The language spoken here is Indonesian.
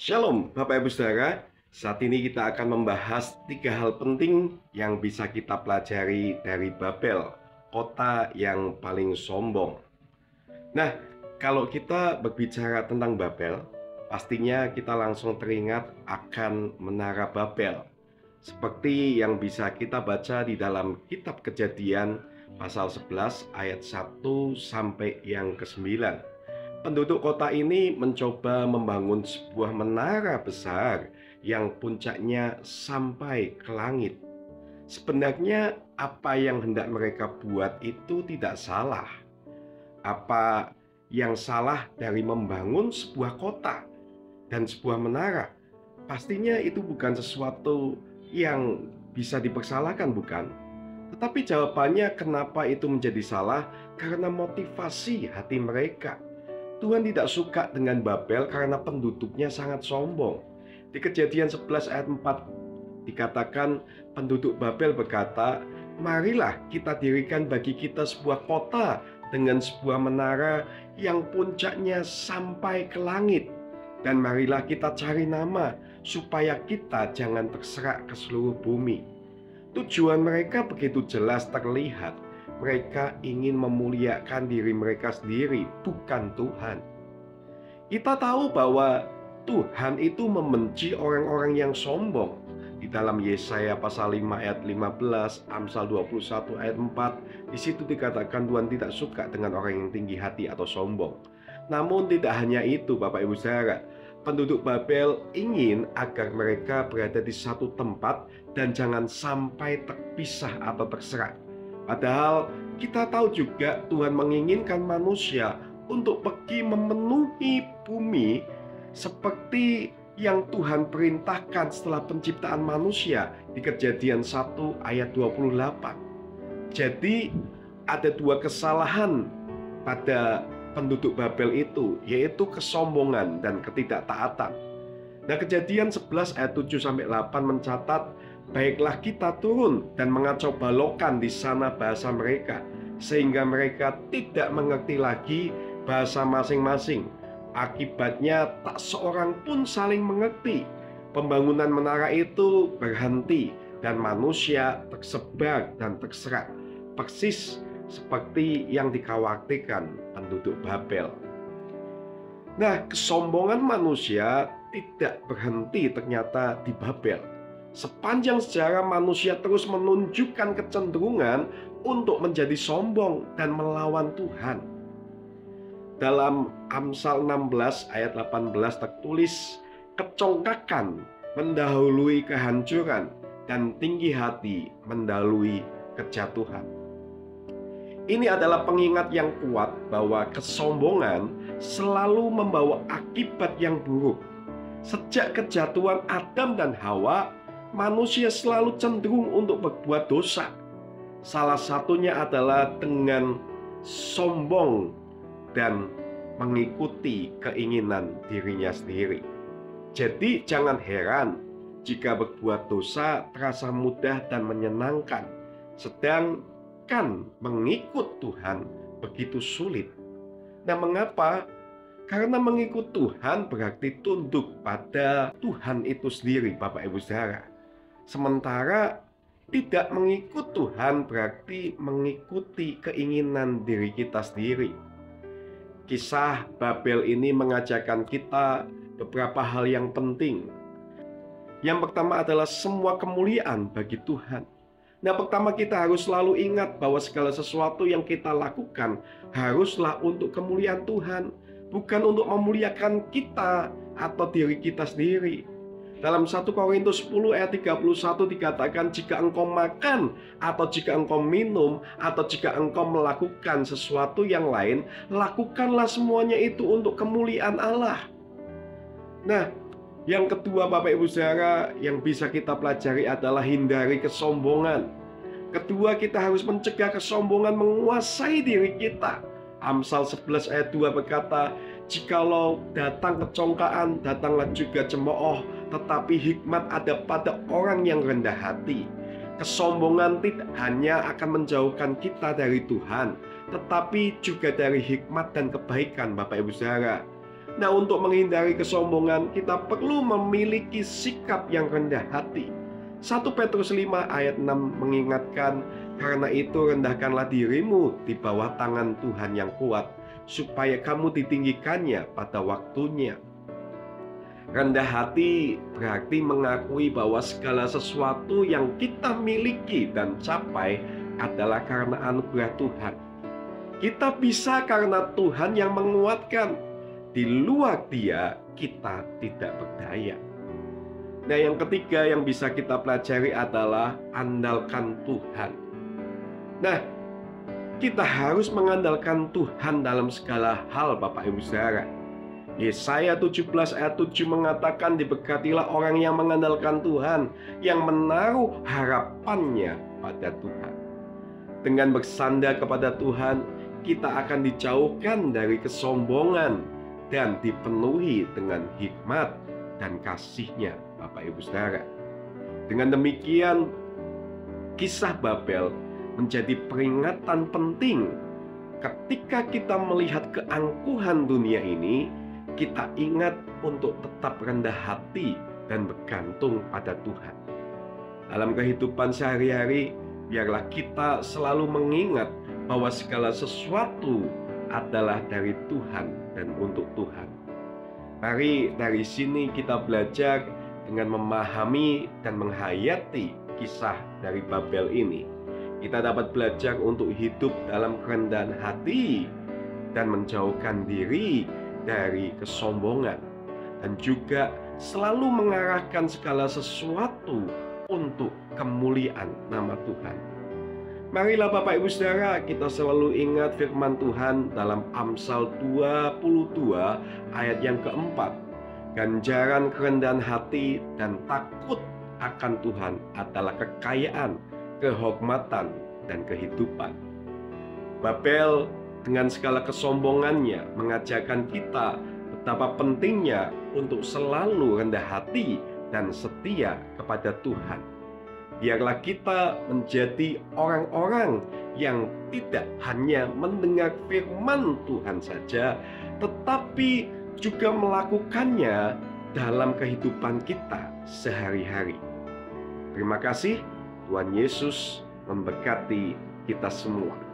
Shalom Bapak Ibu Saudara. Saat ini kita akan membahas 3 hal penting yang bisa kita pelajari dari Babel, kota yang paling sombong. Nah, kalau kita berbicara tentang Babel, pastinya kita langsung teringat akan Menara Babel. Seperti yang bisa kita baca di dalam kitab Kejadian pasal 11 ayat 1 sampai yang ke-9. Penduduk kota ini mencoba membangun sebuah menara besar yang puncaknya sampai ke langit. Sebenarnya apa yang hendak mereka buat itu tidak salah. Apa yang salah dari membangun sebuah kota dan sebuah menara? Pastinya itu bukan sesuatu yang bisa dipersalahkan, bukan? Tetapi jawabannya kenapa itu menjadi salah? Karena motivasi hati mereka. Tuhan tidak suka dengan Babel karena penduduknya sangat sombong. Di Kejadian 11 ayat 4 dikatakan penduduk Babel berkata, "Marilah kita dirikan bagi kita sebuah kota dengan sebuah menara yang puncaknya sampai ke langit. Dan marilah kita cari nama supaya kita jangan terserak ke seluruh bumi." Tujuan mereka begitu jelas terlihat. Mereka ingin memuliakan diri mereka sendiri, bukan Tuhan. Kita tahu bahwa Tuhan itu membenci orang-orang yang sombong. Di dalam Yesaya pasal 5 ayat 15, Amsal 21 ayat 4, di situ dikatakan Tuhan tidak suka dengan orang yang tinggi hati atau sombong. Namun tidak hanya itu Bapak Ibu Saudara, penduduk Babel ingin agar mereka berada di satu tempat dan jangan sampai terpisah atau terserak. Padahal kita tahu juga Tuhan menginginkan manusia untuk pergi memenuhi bumi seperti yang Tuhan perintahkan setelah penciptaan manusia di Kejadian 1 ayat 28. Jadi ada dua kesalahan pada penduduk Babel itu, yaitu kesombongan dan ketidaktaatan. Nah, Kejadian 11 ayat 7 sampai 8 mencatat, "Baiklah kita turun dan mengacau balokan di sana bahasa mereka, sehingga mereka tidak mengerti lagi bahasa masing-masing. Akibatnya tak seorang pun saling mengerti. Pembangunan menara itu berhenti dan manusia tersebar dan terserak, persis seperti yang dikhawatirkan penduduk Babel." Nah, kesombongan manusia tidak berhenti ternyata di Babel. Sepanjang sejarah manusia terus menunjukkan kecenderungan untuk menjadi sombong dan melawan Tuhan. Dalam Amsal 16 ayat 18 tertulis, "Kecongkakan mendahului kehancuran dan tinggi hati mendahului kejatuhan." Ini adalah pengingat yang kuat bahwa kesombongan selalu membawa akibat yang buruk. Sejak kejatuhan Adam dan Hawa, manusia selalu cenderung untuk berbuat dosa. Salah satunya adalah dengan sombong dan mengikuti keinginan dirinya sendiri. Jadi jangan heran jika berbuat dosa terasa mudah dan menyenangkan, sedangkan mengikut Tuhan begitu sulit. Nah, mengapa? Karena mengikut Tuhan berarti tunduk pada Tuhan itu sendiri, Bapak Ibu Saudara. Sementara tidak mengikut Tuhan berarti mengikuti keinginan diri kita sendiri. Kisah Babel ini mengajarkan kita beberapa hal yang penting. Yang pertama adalah semua kemuliaan bagi Tuhan. Nah, pertama kita harus selalu ingat bahwa segala sesuatu yang kita lakukan haruslah untuk kemuliaan Tuhan, bukan untuk memuliakan kita atau diri kita sendiri. Dalam 1 Korintus 10 ayat 31 dikatakan, "Jika engkau makan atau jika engkau minum atau jika engkau melakukan sesuatu yang lain, lakukanlah semuanya itu untuk kemuliaan Allah." Nah, yang kedua Bapak Ibu Saudara yang bisa kita pelajari adalah hindari kesombongan. Kedua, kita harus mencegah kesombongan menguasai diri kita. Amsal 11 ayat 2 berkata, "Jikalau datang kecongkaan, datanglah juga cemooh, tetapi hikmat ada pada orang yang rendah hati." Kesombongan tidak hanya akan menjauhkan kita dari Tuhan, tetapi juga dari hikmat dan kebaikan Bapak Ibu Saudara. Nah, untuk menghindari kesombongan, kita perlu memiliki sikap yang rendah hati. 1 Petrus 5 ayat 6 mengingatkan, karena itu rendahkanlah dirimu di bawah tangan Tuhan yang kuat, supaya kamu ditinggikannya pada waktunya. Rendah hati berarti mengakui bahwa segala sesuatu yang kita miliki dan capai adalah karena anugerah Tuhan. Kita bisa karena Tuhan yang menguatkan. Di luar Dia, kita tidak berdaya. Nah, yang ketiga yang bisa kita pelajari adalah andalkan Tuhan. Nah, kita harus mengandalkan Tuhan dalam segala hal, Bapak Ibu Saudara. Yesaya 17 ayat 7 mengatakan, diberkatilah orang yang mengandalkan Tuhan, yang menaruh harapannya pada Tuhan. Dengan bersandar kepada Tuhan, kita akan dijauhkan dari kesombongan dan dipenuhi dengan hikmat dan kasih-Nya, Bapak Ibu Saudara. Dengan demikian, kisah Babel menjadi peringatan penting. Ketika kita melihat keangkuhan dunia ini, kita ingat untuk tetap rendah hati dan bergantung pada Tuhan. Dalam kehidupan sehari-hari, biarlah kita selalu mengingat bahwa segala sesuatu adalah dari Tuhan dan untuk Tuhan. Mari dari sini kita belajar dengan memahami dan menghayati kisah dari Babel ini. Kita dapat belajar untuk hidup dalam kerendahan hati dan menjauhkan diri dari kesombongan, dan juga selalu mengarahkan segala sesuatu untuk kemuliaan nama Tuhan. Marilah Bapak Ibu Saudara, kita selalu ingat firman Tuhan dalam Amsal 22 ayat yang keempat. Ganjaran kerendahan hati dan takut akan Tuhan adalah kekayaan, kehormatan, dan kehidupan. Babel dengan segala kesombongannya mengajarkan kita betapa pentingnya untuk selalu rendah hati dan setia kepada Tuhan. Biarlah kita menjadi orang-orang yang tidak hanya mendengar firman Tuhan saja, tetapi juga melakukannya dalam kehidupan kita sehari-hari. Terima kasih, Tuhan Yesus memberkati kita semua.